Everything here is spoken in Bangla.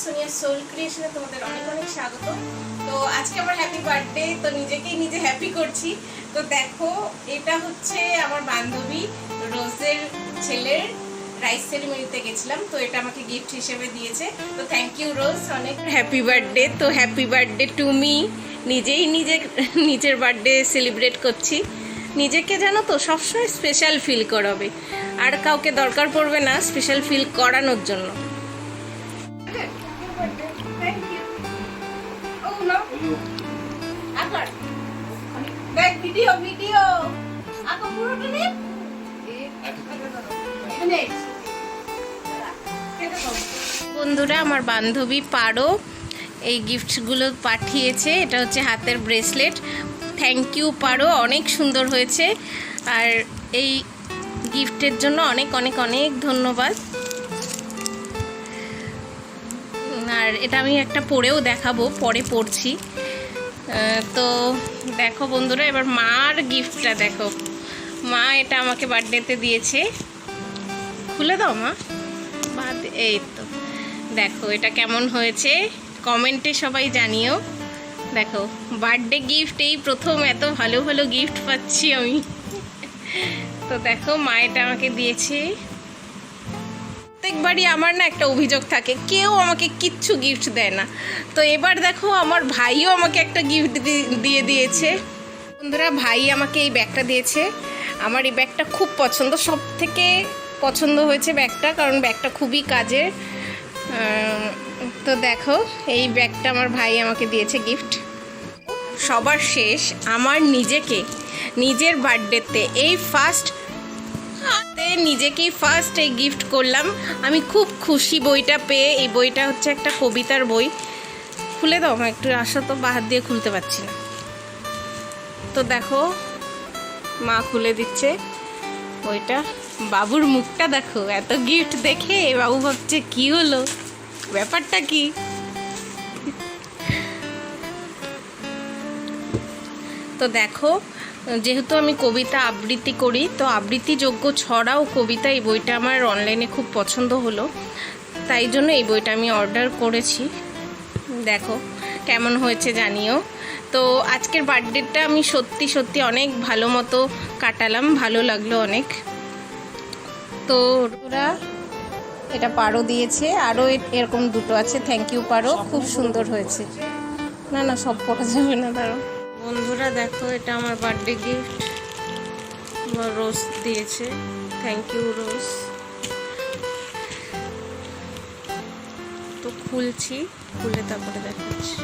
সোনিয়া সোল ক্রিয়েশনে তোমাদের অনেক অনেক স্বাগত। তো আজকে আমার হ্যাপি বার্থডে, তো নিজেকেই নিজে হ্যাপি করছি। তো দেখো, এটা হচ্ছে আমার বান্ধবী রোজের ছেলের রাইস সেরিমনিতে গেছিলাম, তো এটা আমাকে গিফট হিসেবে দিয়েছে। তো থ্যাংক ইউ রোজ, অনেক হ্যাপি বার্থডে। তো হ্যাপি বার্থডে টু মি। নিজেই নিজের বার্থডে সেলিব্রেট করছি। নিজেকে জানো তো সবসময় স্পেশাল ফিল করাবে, আর কাউকে দরকার পড়বে না স্পেশাল ফিল করানোর জন্য। বন্ধুরা, আমার বান্ধবী পারো এই গিফটগুলো পাঠিয়েছে। এটা হচ্ছে হাতের ব্রেসলেট। থ্যাংক ইউ পারো, অনেক সুন্দর হয়েছে। আর এই গিফটের জন্য অনেক অনেক অনেক ধন্যবাদ। আর এটা আমি একটা পরেও দেখাবো, পরে পরছি। তো দেখো বন্ধুরা, এবার মার গিফটটা দেখো। মা এটা আমাকে বার্থডেতে দিয়েছে। খুলে দাও মা। এই তো দেখো এটা কেমন হয়েছে, কমেন্টে সবাই জানিও। দেখো, বার্থডে গিফট এই প্রথম এত ভালো ভালো গিফট পাচ্ছি আমি। তো দেখো মা এটা আমাকে দিয়েছে। প্রত্যেকবারই আমার না একটা অভিযোগ থাকে, কেউ আমাকে কিচ্ছু গিফট দেয় না। তো এবার দেখো আমার ভাইও আমাকে একটা গিফট দিয়ে দিয়েছে। বন্ধুরা, ভাই আমাকে এই ব্যাগটা দিয়েছে। আমার এই ব্যাগটা খুব পছন্দ, সব থেকে পছন্দ হয়েছে ব্যাগটা, কারণ ব্যাগটা খুবই কাজের। তো দেখো এই ব্যাগটা আমার ভাই আমাকে দিয়েছে গিফট। সবার শেষ আমার নিজের বার্থডেতে এই নিজেকেই ফার্স্ট এই গিফট করলাম। আমি খুব খুশি বইটা পেয়ে। এই বইটা হচ্ছে একটা কবিতার বই। খুলে দাও আমার একটু, আসো তো, বাহাত দিয়ে খুলতে পারছি না। তো দেখো মা খুলে দিচ্ছে বইটা। বাবুর মুখটা দেখো, এত গিফট দেখে বাবু ভাবছে কি হলো, ব্যাপারটা কি। তো দেখো, যেহেতু আমি কবিতা আবৃত্তি করি, তো আবৃত্তিযোগ্য ছড়া ও কবিতা এই বইটা আমার অনলাইনে খুব পছন্দ হলো, তাই জন্য এই বইটা আমি অর্ডার করেছি। দেখো কেমন হয়েছে জানিও। তো আজকের বার্থডেটা আমি সত্যি অনেক ভালো মতো কাটালাম, ভালো লাগলো অনেক। তো ওরা এটা পারো দিয়েছে, আরও এরকম দুটো আছে। থ্যাংক ইউ পারো, খুব সুন্দর হয়েছে। না সব পড়া যাবে না, দাঁড়াও। বন্ধুরা দেখো, এটা আমার বার্থডে গিফট রোজ দিয়েছে। থ্যাংক ইউ রোজ। তো খুলছি, খুলে তারপরে দেখাচ্ছি।